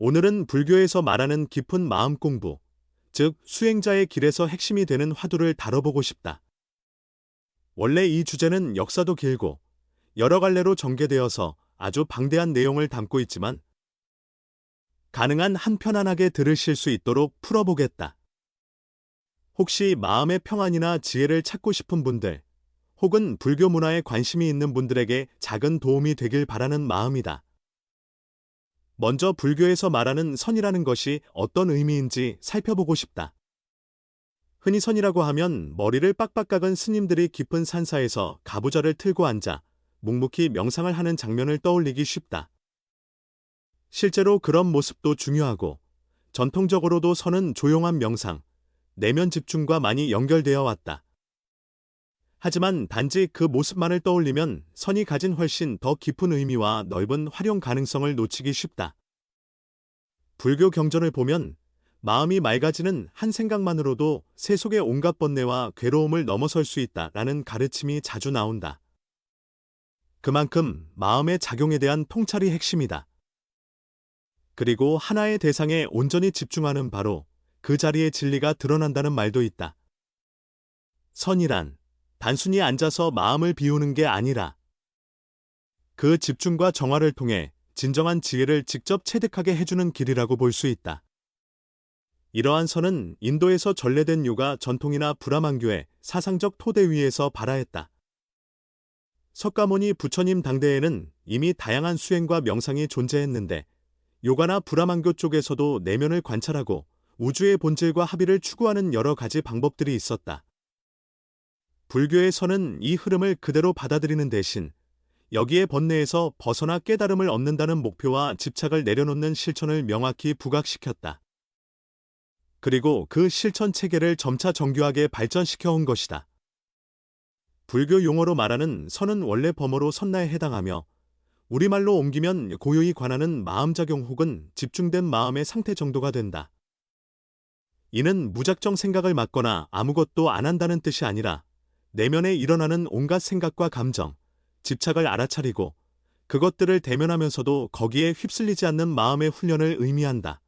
오늘은 불교에서 말하는 깊은 마음 공부, 즉 수행자의 길에서 핵심이 되는 화두를 다뤄보고 싶다. 원래 이 주제는 역사도 길고 여러 갈래로 전개되어서 아주 방대한 내용을 담고 있지만 가능한 한 편안하게 들으실 수 있도록 풀어보겠다. 혹시 마음의 평안이나 지혜를 찾고 싶은 분들, 혹은 불교 문화에 관심이 있는 분들에게 작은 도움이 되길 바라는 마음이다. 먼저 불교에서 말하는 선이라는 것이 어떤 의미인지 살펴보고 싶다. 흔히 선이라고 하면 머리를 빡빡 깎은 스님들이 깊은 산사에서 가부좌를 틀고 앉아 묵묵히 명상을 하는 장면을 떠올리기 쉽다. 실제로 그런 모습도 중요하고 전통적으로도 선은 조용한 명상, 내면 집중과 많이 연결되어 왔다. 하지만 단지 그 모습만을 떠올리면 선이 가진 훨씬 더 깊은 의미와 넓은 활용 가능성을 놓치기 쉽다. 불교 경전을 보면 마음이 맑아지는 한 생각만으로도 세속의 온갖 번뇌와 괴로움을 넘어설 수 있다라는 가르침이 자주 나온다. 그만큼 마음의 작용에 대한 통찰이 핵심이다. 그리고 하나의 대상에 온전히 집중하는 바로 그 자리의 진리가 드러난다는 말도 있다. 선이란 단순히 앉아서 마음을 비우는 게 아니라 그 집중과 정화를 통해 진정한 지혜를 직접 체득하게 해주는 길이라고 볼 수 있다. 이러한 선은 인도에서 전래된 요가 전통이나 브라만교의 사상적 토대 위에서 발화했다. 석가모니 부처님 당대에는 이미 다양한 수행과 명상이 존재했는데 요가나 브라만교 쪽에서도 내면을 관찰하고 우주의 본질과 합의를 추구하는 여러 가지 방법들이 있었다. 불교의 선은 이 흐름을 그대로 받아들이는 대신 여기에 번뇌에서 벗어나 깨달음을 얻는다는 목표와 집착을 내려놓는 실천을 명확히 부각시켰다. 그리고 그 실천 체계를 점차 정교하게 발전시켜 온 것이다. 불교 용어로 말하는 선은 원래 범어로 선나에 해당하며 우리말로 옮기면 고요히 관하는 마음작용 혹은 집중된 마음의 상태 정도가 된다. 이는 무작정 생각을 막거나 아무것도 안 한다는 뜻이 아니라 내면에 일어나는 온갖 생각과 감정, 집착을 알아차리고 그것들을 대면하면서도 거기에 휩쓸리지 않는 마음의 훈련을 의미한다.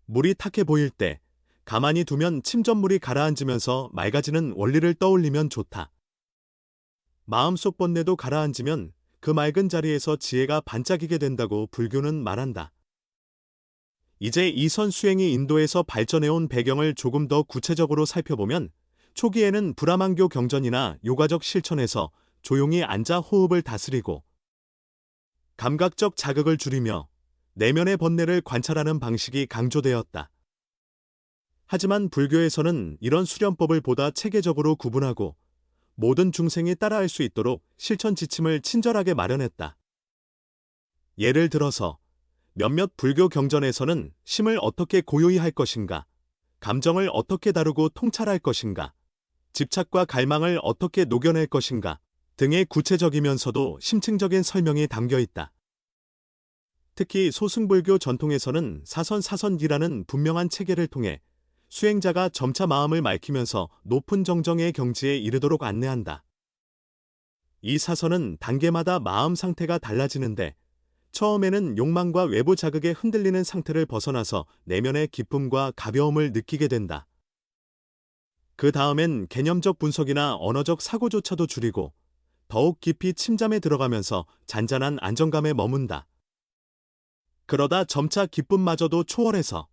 물이 탁해 보일 때 가만히 두면 침전물이 가라앉으면서 맑아지는 원리를 떠올리면 좋다. 마음속 번뇌도 가라앉으면 그 맑은 자리에서 지혜가 반짝이게 된다고 불교는 말한다. 이제 이 선 수행이 인도에서 발전해온 배경을 조금 더 구체적으로 살펴보면 초기에는 브라만교 경전이나 요가적 실천에서 조용히 앉아 호흡을 다스리고 감각적 자극을 줄이며 내면의 번뇌를 관찰하는 방식이 강조되었다. 하지만 불교에서는 이런 수련법을 보다 체계적으로 구분하고 모든 중생이 따라할 수 있도록 실천 지침을 친절하게 마련했다. 예를 들어서 몇몇 불교 경전에서는 심을 어떻게 고요히 할 것인가, 감정을 어떻게 다루고 통찰할 것인가, 집착과 갈망을 어떻게 녹여낼 것인가 등의 구체적이면서도 심층적인 설명이 담겨 있다. 특히 소승불교 전통에서는 사선사선기라는 분명한 체계를 통해 수행자가 점차 마음을 맑히면서 높은 정정의 경지에 이르도록 안내한다. 이 사선은 단계마다 마음 상태가 달라지는데 처음에는 욕망과 외부 자극에 흔들리는 상태를 벗어나서 내면의 기쁨과 가벼움을 느끼게 된다. 그 다음엔 개념적 분석이나 언어적 사고조차도 줄이고 더욱 깊이 침잠에 들어가면서 잔잔한 안정감에 머문다. 그러다 점차 기쁨마저도 초월해서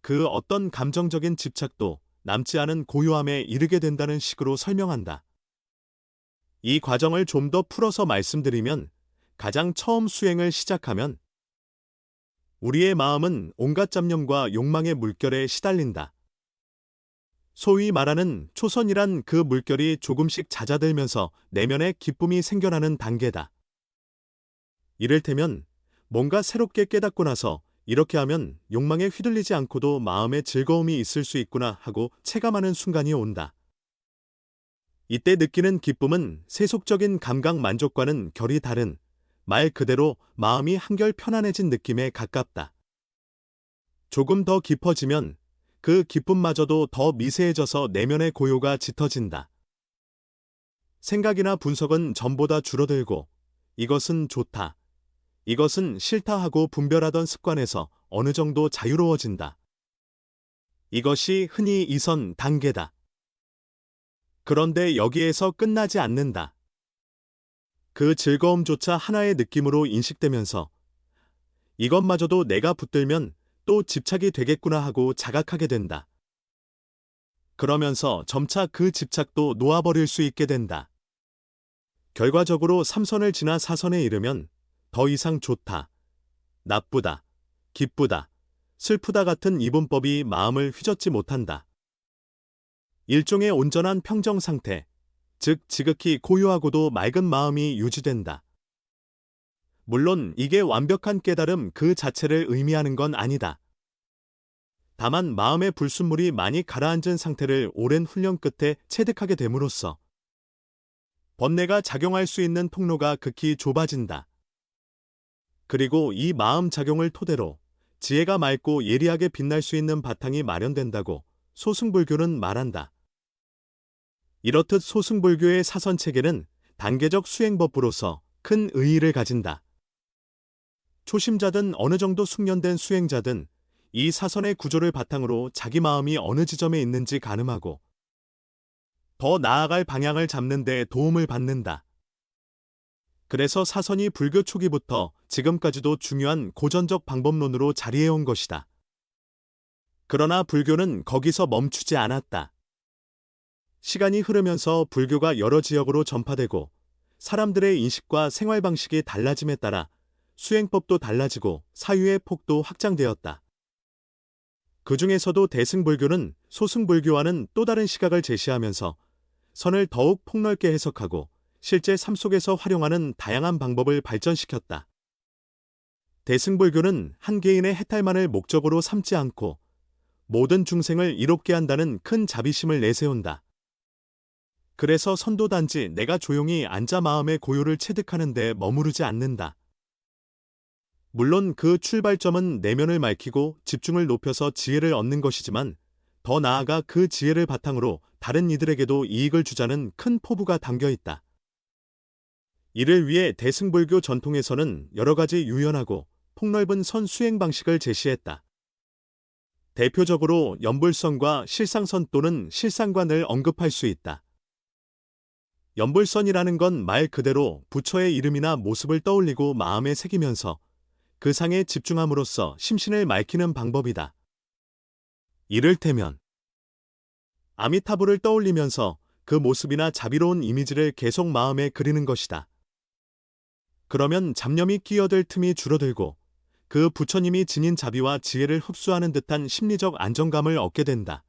그 어떤 감정적인 집착도 남지 않은 고요함에 이르게 된다는 식으로 설명한다. 이 과정을 좀 더 풀어서 말씀드리면 가장 처음 수행을 시작하면 우리의 마음은 온갖 잡념과 욕망의 물결에 시달린다. 소위 말하는 초선이란 그 물결이 조금씩 잦아들면서 내면에 기쁨이 생겨나는 단계다. 이를테면 뭔가 새롭게 깨닫고 나서 이렇게 하면 욕망에 휘둘리지 않고도 마음에 즐거움이 있을 수 있구나 하고 체감하는 순간이 온다. 이때 느끼는 기쁨은 세속적인 감각 만족과는 결이 다른 말 그대로 마음이 한결 편안해진 느낌에 가깝다. 조금 더 깊어지면 그 기쁨마저도 더 미세해져서 내면의 고요가 짙어진다. 생각이나 분석은 전보다 줄어들고 이것은 좋다, 이것은 싫다 하고 분별하던 습관에서 어느 정도 자유로워진다. 이것이 흔히 이선 단계다. 그런데 여기에서 끝나지 않는다. 그 즐거움조차 하나의 느낌으로 인식되면서 이것마저도 내가 붙들면 또 집착이 되겠구나 하고 자각하게 된다. 그러면서 점차 그 집착도 놓아버릴 수 있게 된다. 결과적으로 3선을 지나 4선에 이르면 더 이상 좋다, 나쁘다, 기쁘다, 슬프다 같은 이분법이 마음을 휘젓지 못한다. 일종의 온전한 평정 상태, 즉 지극히 고요하고도 맑은 마음이 유지된다. 물론 이게 완벽한 깨달음 그 자체를 의미하는 건 아니다. 다만 마음의 불순물이 많이 가라앉은 상태를 오랜 훈련 끝에 체득하게 됨으로써 번뇌가 작용할 수 있는 통로가 극히 좁아진다. 그리고 이 마음 작용을 토대로 지혜가 맑고 예리하게 빛날 수 있는 바탕이 마련된다고 소승불교는 말한다. 이렇듯 소승불교의 사선체계는 단계적 수행법으로서 큰 의의를 가진다. 초심자든 어느 정도 숙련된 수행자든 이 사선의 구조를 바탕으로 자기 마음이 어느 지점에 있는지 가늠하고 더 나아갈 방향을 잡는 데 도움을 받는다. 그래서 사선이 불교 초기부터 지금까지도 중요한 고전적 방법론으로 자리해온 것이다. 그러나 불교는 거기서 멈추지 않았다. 시간이 흐르면서 불교가 여러 지역으로 전파되고 사람들의 인식과 생활 방식이 달라짐에 따라 수행법도 달라지고 사유의 폭도 확장되었다. 그 중에서도 대승불교는 소승불교와는 또 다른 시각을 제시하면서 선을 더욱 폭넓게 해석하고 실제 삶 속에서 활용하는 다양한 방법을 발전시켰다. 대승불교는 한 개인의 해탈만을 목적으로 삼지 않고 모든 중생을 이롭게 한다는 큰 자비심을 내세운다. 그래서 선도 단지 내가 조용히 앉아 마음의 고요를 체득하는 데 머무르지 않는다. 물론 그 출발점은 내면을 맑히고 집중을 높여서 지혜를 얻는 것이지만 더 나아가 그 지혜를 바탕으로 다른 이들에게도 이익을 주자는 큰 포부가 담겨 있다. 이를 위해 대승불교 전통에서는 여러 가지 유연하고 폭넓은 선 수행 방식을 제시했다. 대표적으로 연불선과 실상선 또는 실상관을 언급할 수 있다. 연불선이라는 건 말 그대로 부처의 이름이나 모습을 떠올리고 마음에 새기면서 그 상에 집중함으로써 심신을 맑히는 방법이다. 이를테면 아미타불을 떠올리면서 그 모습이나 자비로운 이미지를 계속 마음에 그리는 것이다. 그러면 잡념이 끼어들 틈이 줄어들고 그 부처님이 지닌 자비와 지혜를 흡수하는 듯한 심리적 안정감을 얻게 된다.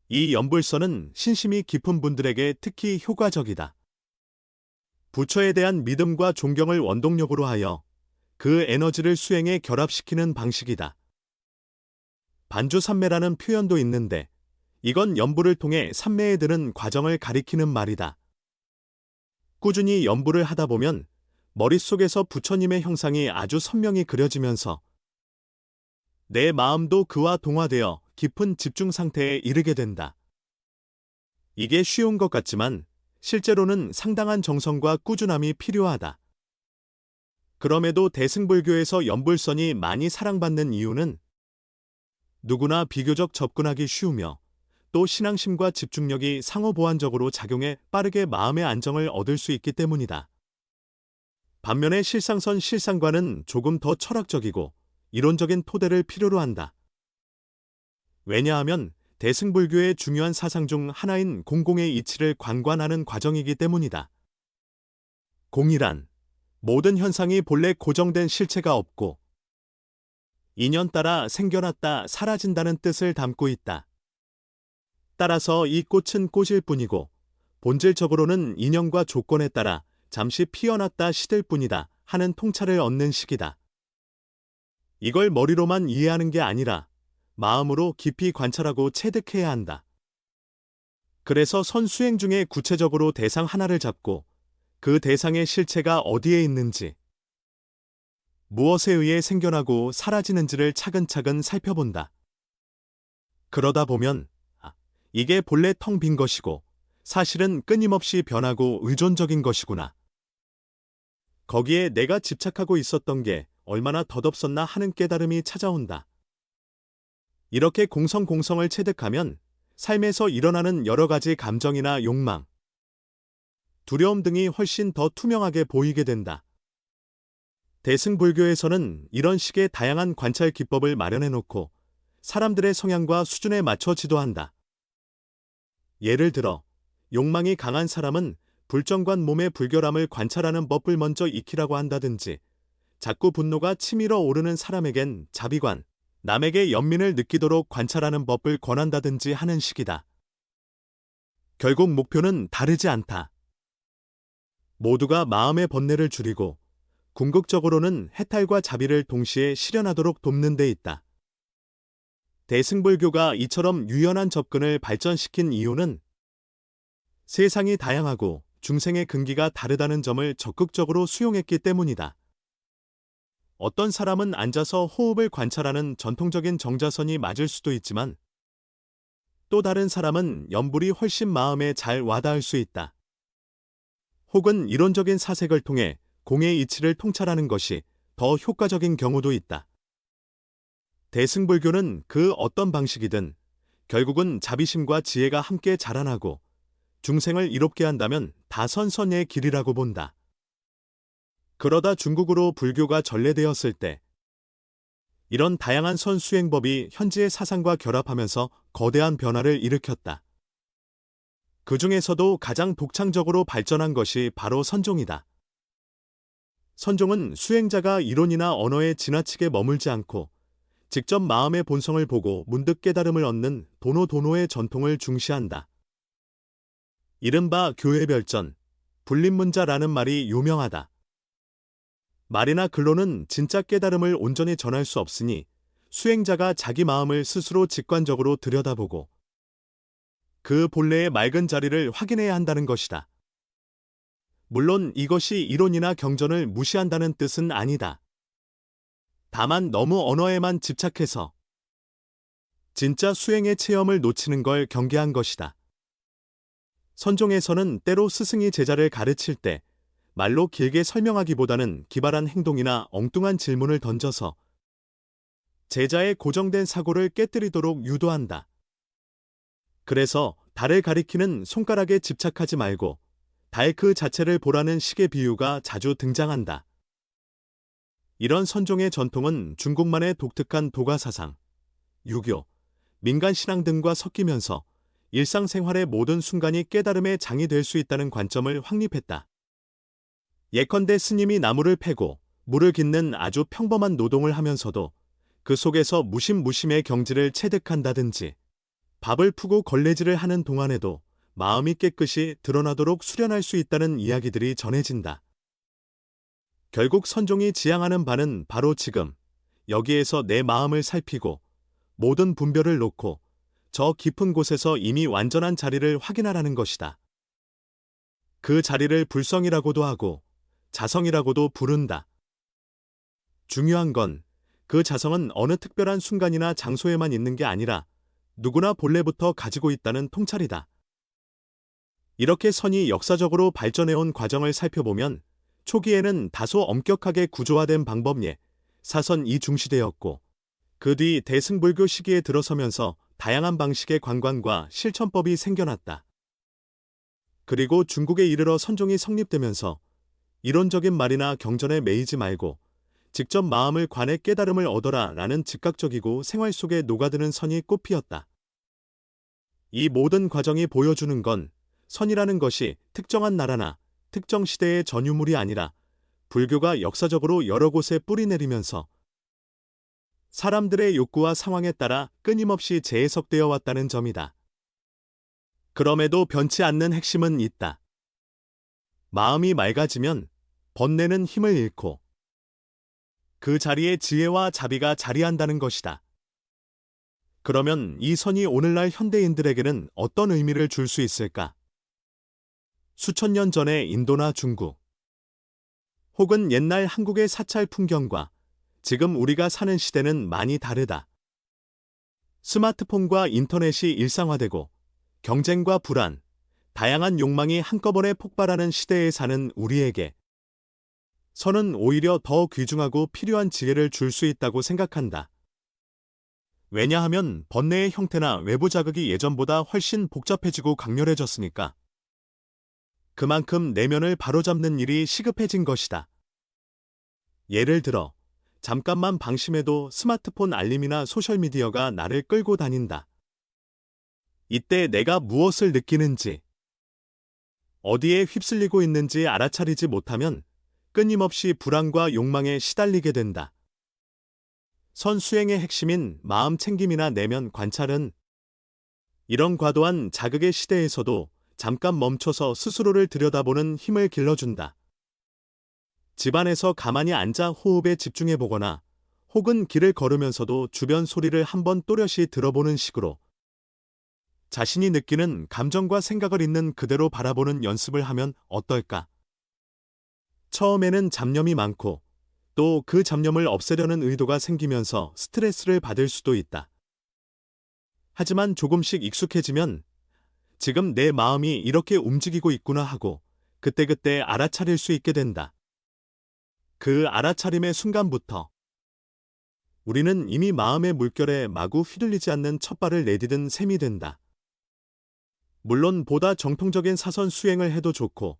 이 연불선은 신심이 깊은 분들에게 특히 효과적이다. 부처에 대한 믿음과 존경을 원동력으로 하여 그 에너지를 수행에 결합시키는 방식이다. 반주삼매라는 표현도 있는데 이건 연불을 통해 삼매에 드는 과정을 가리키는 말이다. 꾸준히 연불을 하다 보면 머릿속에서 부처님의 형상이 아주 선명히 그려지면서 내 마음도 그와 동화되어 깊은 집중 상태에 이르게 된다. 이게 쉬운 것 같지만 실제로는 상당한 정성과 꾸준함이 필요하다. 그럼에도 대승불교에서 연불선이 많이 사랑받는 이유는 누구나 비교적 접근하기 쉬우며 또 신앙심과 집중력이 상호보완적으로 작용해 빠르게 마음의 안정을 얻을 수 있기 때문이다. 반면에 실상선 실상관은 조금 더 철학적이고 이론적인 토대를 필요로 한다. 왜냐하면 대승불교의 중요한 사상 중 하나인 공공의 이치를 관관하는 과정이기 때문이다. 공이란 모든 현상이 본래 고정된 실체가 없고 인연 따라 생겨났다 사라진다는 뜻을 담고 있다. 따라서 이 꽃은 꽃일 뿐이고 본질적으로는 인연과 조건에 따라 잠시 피어났다 시들 뿐이다 하는 통찰을 얻는 식이다. 이걸 머리로만 이해하는 게 아니라 마음으로 깊이 관찰하고 체득해야 한다. 그래서 선수행 중에 구체적으로 대상 하나를 잡고 그 대상의 실체가 어디에 있는지, 무엇에 의해 생겨나고 사라지는지를 차근차근 살펴본다. 그러다 보면 이게 본래 텅 빈 것이고 사실은 끊임없이 변하고 의존적인 것이구나. 거기에 내가 집착하고 있었던 게 얼마나 덧없었나 하는 깨달음이 찾아온다. 이렇게 공성공성을 체득하면 삶에서 일어나는 여러 가지 감정이나 욕망, 두려움 등이 훨씬 더 투명하게 보이게 된다. 대승불교에서는 이런 식의 다양한 관찰 기법을 마련해 놓고 사람들의 성향과 수준에 맞춰 지도한다. 예를 들어, 욕망이 강한 사람은 불정관 몸의 불결함을 관찰하는 법을 먼저 익히라고 한다든지, 자꾸 분노가 치밀어 오르는 사람에겐 자비관, 남에게 연민을 느끼도록 관찰하는 법을 권한다든지 하는 식이다. 결국 목표는 다르지 않다. 모두가 마음의 번뇌를 줄이고 궁극적으로는 해탈과 자비를 동시에 실현하도록 돕는 데 있다. 대승불교가 이처럼 유연한 접근을 발전시킨 이유는 세상이 다양하고 중생의 근기가 다르다는 점을 적극적으로 수용했기 때문이다. 어떤 사람은 앉아서 호흡을 관찰하는 전통적인 정자선이 맞을 수도 있지만 또 다른 사람은 염불이 훨씬 마음에 잘 와닿을 수 있다. 혹은 이론적인 사색을 통해 공의 이치를 통찰하는 것이 더 효과적인 경우도 있다. 대승불교는 그 어떤 방식이든 결국은 자비심과 지혜가 함께 자라나고 중생을 이롭게 한다면 다 선선의 길이라고 본다. 그러다 중국으로 불교가 전래되었을 때 이런 다양한 선수행법이 현지의 사상과 결합하면서 거대한 변화를 일으켰다. 그 중에서도 가장 독창적으로 발전한 것이 바로 선종이다. 선종은 수행자가 이론이나 언어에 지나치게 머물지 않고 직접 마음의 본성을 보고 문득 깨달음을 얻는 도노도노의 전통을 중시한다. 이른바 교회별전, 불립문자라는 말이 유명하다. 말이나 글로는 진짜 깨달음을 온전히 전할 수 없으니 수행자가 자기 마음을 스스로 직관적으로 들여다보고 그 본래의 맑은 자리를 확인해야 한다는 것이다. 물론 이것이 이론이나 경전을 무시한다는 뜻은 아니다. 다만 너무 언어에만 집착해서 진짜 수행의 체험을 놓치는 걸 경계한 것이다. 선종에서는 때로 스승이 제자를 가르칠 때 말로 길게 설명하기보다는 기발한 행동이나 엉뚱한 질문을 던져서 제자의 고정된 사고를 깨뜨리도록 유도한다. 그래서 달을 가리키는 손가락에 집착하지 말고 달 그 자체를 보라는 식의 비유가 자주 등장한다. 이런 선종의 전통은 중국만의 독특한 도가사상, 유교, 민간신앙 등과 섞이면서 일상생활의 모든 순간이 깨달음의 장이 될 수 있다는 관점을 확립했다. 예컨대 스님이 나무를 패고 물을 깃는 아주 평범한 노동을 하면서도 그 속에서 무심무심의 경지를 체득한다든지, 밥을 푸고 걸레질을 하는 동안에도 마음이 깨끗이 드러나도록 수련할 수 있다는 이야기들이 전해진다. 결국 선종이 지향하는 바는 바로 지금, 여기에서 내 마음을 살피고 모든 분별을 놓고 저 깊은 곳에서 이미 완전한 자리를 확인하라는 것이다. 그 자리를 불성이라고도 하고 자성이라고도 부른다. 중요한 건 그 자성은 어느 특별한 순간이나 장소에만 있는 게 아니라 누구나 본래부터 가지고 있다는 통찰이다. 이렇게 선이 역사적으로 발전해온 과정을 살펴보면 초기에는 다소 엄격하게 구조화된 방법예, 사선이 중시되었고 그 뒤 대승불교 시기에 들어서면서 다양한 방식의 관광과 실천법이 생겨났다. 그리고 중국에 이르러 선종이 성립되면서 이론적인 말이나 경전에 매이지 말고 직접 마음을 관해 깨달음을 얻어라 라는 즉각적이고 생활 속에 녹아드는 선이 꽃피었다. 이 모든 과정이 보여주는 건 선이라는 것이 특정한 나라나 특정 시대의 전유물이 아니라 불교가 역사적으로 여러 곳에 뿌리내리면서 사람들의 욕구와 상황에 따라 끊임없이 재해석되어 왔다는 점이다. 그럼에도 변치 않는 핵심은 있다. 마음이 맑아지면 번뇌는 힘을 잃고 그 자리에 지혜와 자비가 자리한다는 것이다. 그러면 이 선이 오늘날 현대인들에게는 어떤 의미를 줄 수 있을까? 수천 년 전의 인도나 중국, 혹은 옛날 한국의 사찰 풍경과 지금 우리가 사는 시대는 많이 다르다. 스마트폰과 인터넷이 일상화되고 경쟁과 불안, 다양한 욕망이 한꺼번에 폭발하는 시대에 사는 우리에게 선은 오히려 더 귀중하고 필요한 지혜를 줄 수 있다고 생각한다. 왜냐하면 번뇌의 형태나 외부 자극이 예전보다 훨씬 복잡해지고 강렬해졌으니까. 그만큼 내면을 바로잡는 일이 시급해진 것이다. 예를 들어, 잠깐만 방심해도 스마트폰 알림이나 소셜미디어가 나를 끌고 다닌다. 이때 내가 무엇을 느끼는지, 어디에 휩쓸리고 있는지 알아차리지 못하면 끊임없이 불안과 욕망에 시달리게 된다. 선 수행의 핵심인 마음 챙김이나 내면 관찰은 이런 과도한 자극의 시대에서도 잠깐 멈춰서 스스로를 들여다보는 힘을 길러준다. 집안에서 가만히 앉아 호흡에 집중해보거나 혹은 길을 걸으면서도 주변 소리를 한번 또렷이 들어보는 식으로 자신이 느끼는 감정과 생각을 있는 그대로 바라보는 연습을 하면 어떨까? 처음에는 잡념이 많고 또 그 잡념을 없애려는 의도가 생기면서 스트레스를 받을 수도 있다. 하지만 조금씩 익숙해지면 지금 내 마음이 이렇게 움직이고 있구나 하고 그때그때 알아차릴 수 있게 된다. 그 알아차림의 순간부터 우리는 이미 마음의 물결에 마구 휘둘리지 않는 첫발을 내디딘 셈이 된다. 물론 보다 정통적인 사선 수행을 해도 좋고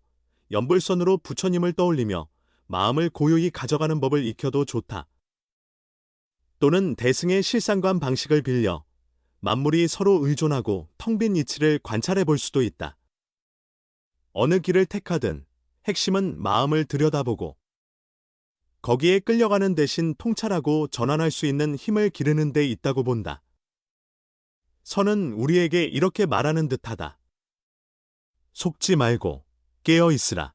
연불선으로 부처님을 떠올리며 마음을 고요히 가져가는 법을 익혀도 좋다. 또는 대승의 실상관 방식을 빌려 만물이 서로 의존하고 텅 빈 이치를 관찰해 볼 수도 있다. 어느 길을 택하든 핵심은 마음을 들여다보고 거기에 끌려가는 대신 통찰하고 전환할 수 있는 힘을 기르는 데 있다고 본다. 선은 우리에게 이렇게 말하는 듯하다. 속지 말고 깨어 있으라.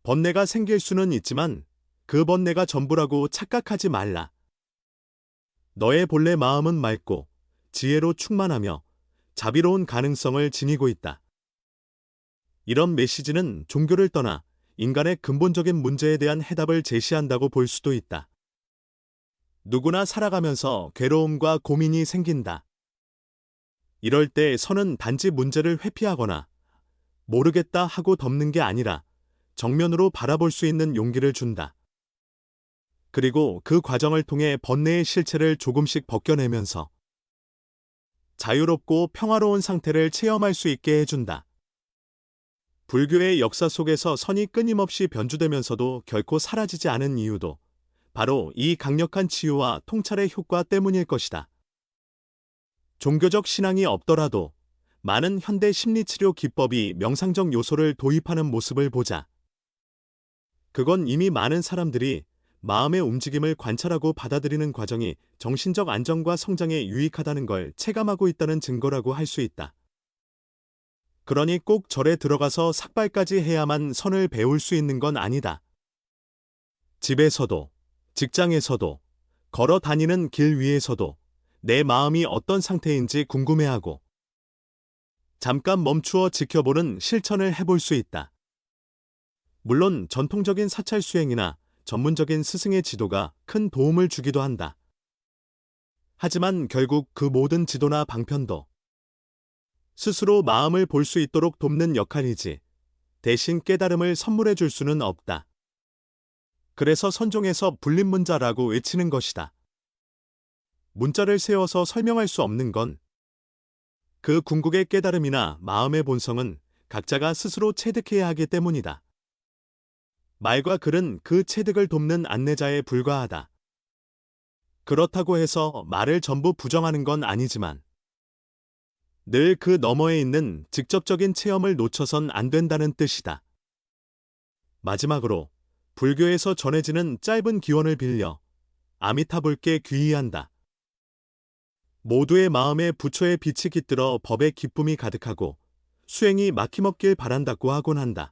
번뇌가 생길 수는 있지만 그 번뇌가 전부라고 착각하지 말라. 너의 본래 마음은 맑고 지혜로 충만하며 자비로운 가능성을 지니고 있다. 이런 메시지는 종교를 떠나 인간의 근본적인 문제에 대한 해답을 제시한다고 볼 수도 있다. 누구나 살아가면서 괴로움과 고민이 생긴다. 이럴 때 선은 단지 문제를 회피하거나 모르겠다 하고 덮는 게 아니라 정면으로 바라볼 수 있는 용기를 준다. 그리고 그 과정을 통해 번뇌의 실체를 조금씩 벗겨내면서 자유롭고 평화로운 상태를 체험할 수 있게 해준다. 불교의 역사 속에서 선이 끊임없이 변주되면서도 결코 사라지지 않은 이유도 바로 이 강력한 치유와 통찰의 효과 때문일 것이다. 종교적 신앙이 없더라도 많은 현대 심리치료 기법이 명상적 요소를 도입하는 모습을 보자. 그건 이미 많은 사람들이 마음의 움직임을 관찰하고 받아들이는 과정이 정신적 안정과 성장에 유익하다는 걸 체감하고 있다는 증거라고 할 수 있다. 그러니 꼭 절에 들어가서 삭발까지 해야만 선을 배울 수 있는 건 아니다. 집에서도, 직장에서도, 걸어 다니는 길 위에서도 내 마음이 어떤 상태인지 궁금해하고 잠깐 멈추어 지켜보는 실천을 해볼 수 있다. 물론 전통적인 사찰 수행이나 전문적인 스승의 지도가 큰 도움을 주기도 한다. 하지만 결국 그 모든 지도나 방편도 스스로 마음을 볼 수 있도록 돕는 역할이지 대신 깨달음을 선물해 줄 수는 없다. 그래서 선종에서 불립문자라고 외치는 것이다. 문자를 세워서 설명할 수 없는 건 그 궁극의 깨달음이나 마음의 본성은 각자가 스스로 체득해야 하기 때문이다. 말과 글은 그 체득을 돕는 안내자에 불과하다. 그렇다고 해서 말을 전부 부정하는 건 아니지만 늘 그 너머에 있는 직접적인 체험을 놓쳐선 안 된다는 뜻이다. 마지막으로 불교에서 전해지는 짧은 기원을 빌려 아미타불께 귀의한다. 모두의 마음에 부처의 빛이 깃들어 법의 기쁨이 가득하고 수행이 막힘없길 바란다고 하곤 한다.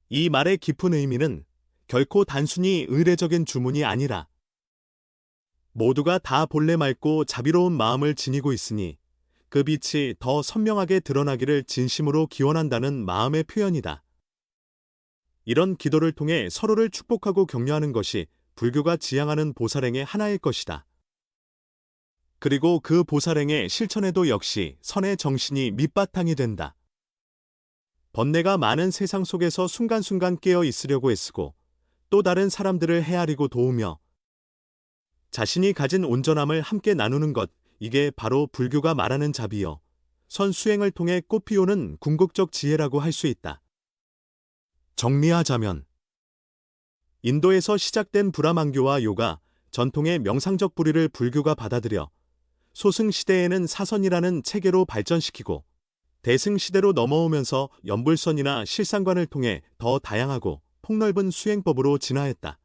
이 말의 깊은 의미는 결코 단순히 의례적인 주문이 아니라 모두가 다 본래 맑고 자비로운 마음을 지니고 있으니 그 빛이 더 선명하게 드러나기를 진심으로 기원한다는 마음의 표현이다. 이런 기도를 통해 서로를 축복하고 격려하는 것이 불교가 지향하는 보살행의 하나일 것이다. 그리고 그 보살행의 실천에도 역시 선의 정신이 밑바탕이 된다. 번뇌가 많은 세상 속에서 순간순간 깨어 있으려고 애쓰고 또 다른 사람들을 헤아리고 도우며 자신이 가진 온전함을 함께 나누는 것, 이게 바로 불교가 말하는 자비여 선수행을 통해 꽃피우는 궁극적 지혜라고 할 수 있다. 정리하자면 인도에서 시작된 브라만교와 요가, 전통의 명상적 뿌리를 불교가 받아들여 소승시대에는 사선이라는 체계로 발전시키고 대승시대로 넘어오면서 연불선이나 실상관을 통해 더 다양하고 폭넓은 수행법으로 진화했다.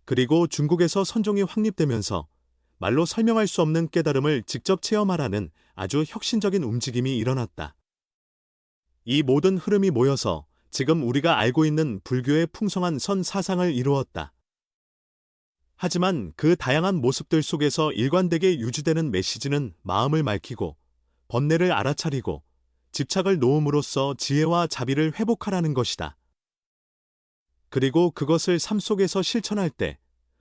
그리고 중국에서 선종이 확립되면서 말로 설명할 수 없는 깨달음을 직접 체험하라는 아주 혁신적인 움직임이 일어났다. 이 모든 흐름이 모여서 지금 우리가 알고 있는 불교의 풍성한 선 사상을 이루었다. 하지만 그 다양한 모습들 속에서 일관되게 유지되는 메시지는 마음을 맑히고 번뇌를 알아차리고 집착을 놓음으로써 지혜와 자비를 회복하라는 것이다. 그리고 그것을 삶 속에서 실천할 때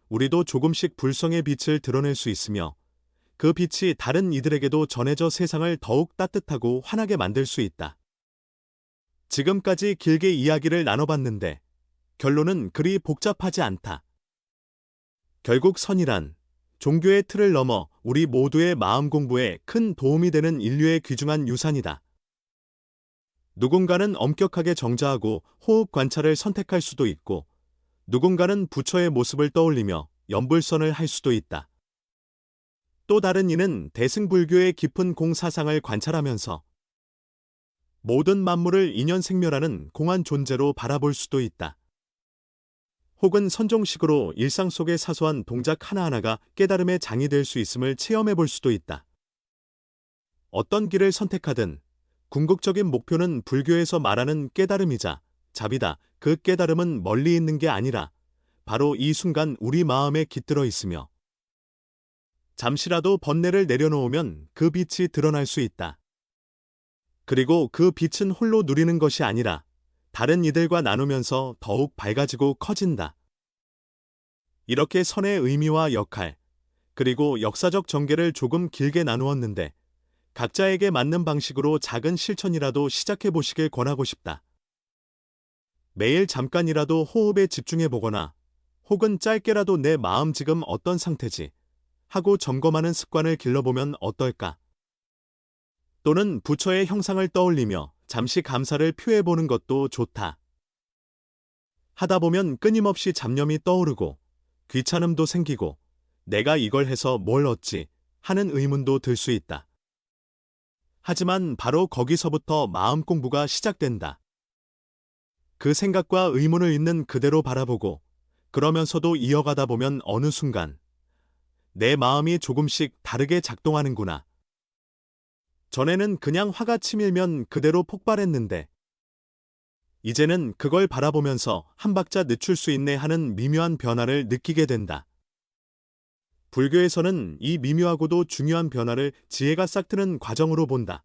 우리도 조금씩 불성의 빛을 드러낼 수 있으며 그 빛이 다른 이들에게도 전해져 세상을 더욱 따뜻하고 환하게 만들 수 있다. 지금까지 길게 이야기를 나눠봤는데 결론은 그리 복잡하지 않다. 결국 선이란 종교의 틀을 넘어 우리 모두의 마음 공부에 큰 도움이 되는 인류의 귀중한 유산이다. 누군가는 엄격하게 정자하고 호흡 관찰을 선택할 수도 있고 누군가는 부처의 모습을 떠올리며 연불선을 할 수도 있다. 또 다른 이는 대승불교의 깊은 공사상을 관찰하면서 모든 만물을 인연생멸하는 공한 존재로 바라볼 수도 있다. 혹은 선종식으로 일상 속의 사소한 동작 하나하나가 깨달음의 장이 될 수 있음을 체험해 볼 수도 있다. 어떤 길을 선택하든 궁극적인 목표는 불교에서 말하는 깨달음이자 자비다. 그 깨달음은 멀리 있는 게 아니라 바로 이 순간 우리 마음에 깃들어 있으며 잠시라도 번뇌를 내려놓으면 그 빛이 드러날 수 있다. 그리고 그 빛은 홀로 누리는 것이 아니라 다른 이들과 나누면서 더욱 밝아지고 커진다. 이렇게 선의 의미와 역할, 그리고 역사적 전개를 조금 길게 나누었는데 각자에게 맞는 방식으로 작은 실천이라도 시작해 보시길 권하고 싶다. 매일 잠깐이라도 호흡에 집중해 보거나 혹은 짧게라도 내 마음 지금 어떤 상태지 하고 점검하는 습관을 길러보면 어떨까? 또는 부처의 형상을 떠올리며 잠시 감사를 표해보는 것도 좋다. 하다 보면 끊임없이 잡념이 떠오르고 귀찮음도 생기고 내가 이걸 해서 뭘 얻지 하는 의문도 들 수 있다. 하지만 바로 거기서부터 마음 공부가 시작된다. 그 생각과 의문을 있는 그대로 바라보고 그러면서도 이어가다 보면 어느 순간 내 마음이 조금씩 다르게 작동하는구나. 전에는 그냥 화가 치밀면 그대로 폭발했는데 이제는 그걸 바라보면서 한 박자 늦출 수 있네 하는 미묘한 변화를 느끼게 된다. 불교에서는 이 미묘하고도 중요한 변화를 지혜가 싹트는 과정으로 본다.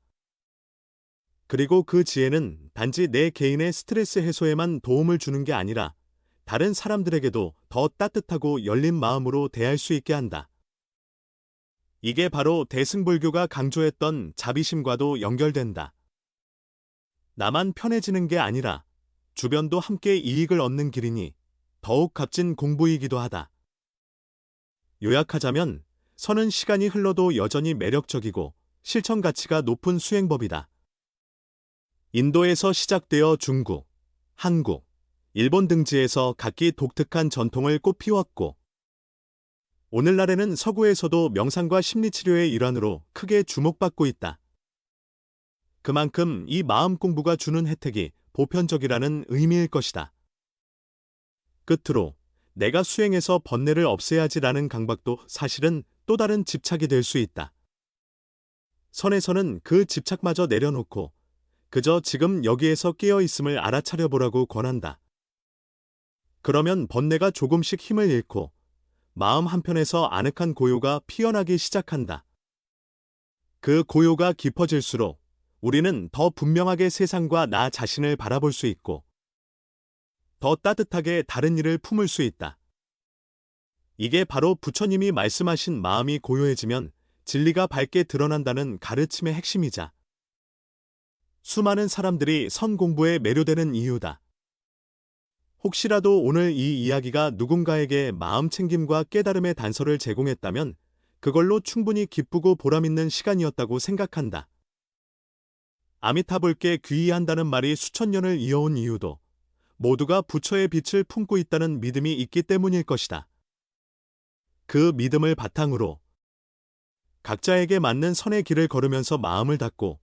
그리고 그 지혜는 단지 내 개인의 스트레스 해소에만 도움을 주는 게 아니라 다른 사람들에게도 더 따뜻하고 열린 마음으로 대할 수 있게 한다. 이게 바로 대승불교가 강조했던 자비심과도 연결된다. 나만 편해지는 게 아니라 주변도 함께 이익을 얻는 길이니 더욱 값진 공부이기도 하다. 요약하자면 선은 시간이 흘러도 여전히 매력적이고 실천 가치가 높은 수행법이다. 인도에서 시작되어 중국, 한국, 일본 등지에서 각기 독특한 전통을 꽃피웠고 오늘날에는 서구에서도 명상과 심리치료의 일환으로 크게 주목받고 있다. 그만큼 이 마음 공부가 주는 혜택이 보편적이라는 의미일 것이다. 끝으로 내가 수행해서 번뇌를 없애야지라는 강박도 사실은 또 다른 집착이 될 수 있다. 선에서는 그 집착마저 내려놓고 그저 지금 여기에서 깨어 있음을 알아차려 보라고 권한다. 그러면 번뇌가 조금씩 힘을 잃고 마음 한편에서 아늑한 고요가 피어나기 시작한다. 그 고요가 깊어질수록 우리는 더 분명하게 세상과 나 자신을 바라볼 수 있고 더 따뜻하게 다른 이를 품을 수 있다. 이게 바로 부처님이 말씀하신 마음이 고요해지면 진리가 밝게 드러난다는 가르침의 핵심이자 수많은 사람들이 선 공부에 매료되는 이유다. 혹시라도 오늘 이 이야기가 누군가에게 마음 챙김과 깨달음의 단서를 제공했다면 그걸로 충분히 기쁘고 보람있는 시간이었다고 생각한다. 아미타불께 귀의한다는 말이 수천 년을 이어온 이유도 모두가 부처의 빛을 품고 있다는 믿음이 있기 때문일 것이다. 그 믿음을 바탕으로 각자에게 맞는 선의 길을 걸으면서 마음을 닫고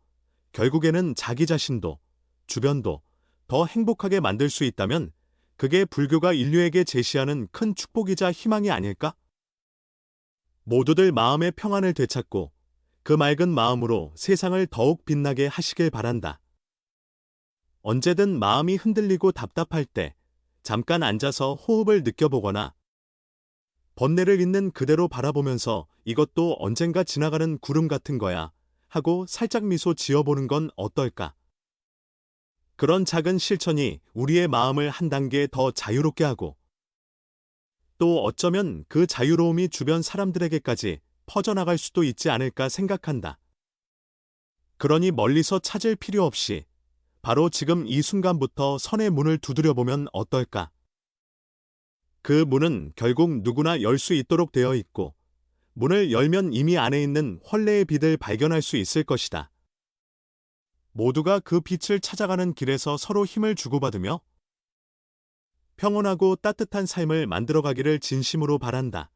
결국에는 자기 자신도 주변도 더 행복하게 만들 수 있다면 그게 불교가 인류에게 제시하는 큰 축복이자 희망이 아닐까? 모두들 마음의 평안을 되찾고 그 맑은 마음으로 세상을 더욱 빛나게 하시길 바란다. 언제든 마음이 흔들리고 답답할 때 잠깐 앉아서 호흡을 느껴보거나 번뇌를 있는 그대로 바라보면서 이것도 언젠가 지나가는 구름 같은 거야 하고 살짝 미소 지어보는 건 어떨까? 그런 작은 실천이 우리의 마음을 한 단계 더 자유롭게 하고 또 어쩌면 그 자유로움이 주변 사람들에게까지 퍼져나갈 수도 있지 않을까 생각한다. 그러니 멀리서 찾을 필요 없이 바로 지금 이 순간부터 선의 문을 두드려보면 어떨까? 그 문은 결국 누구나 열 수 있도록 되어 있고 문을 열면 이미 안에 있는 혼례의 빛을 발견할 수 있을 것이다. 모두가 그 빛을 찾아가는 길에서 서로 힘을 주고받으며 평온하고 따뜻한 삶을 만들어가기를 진심으로 바란다.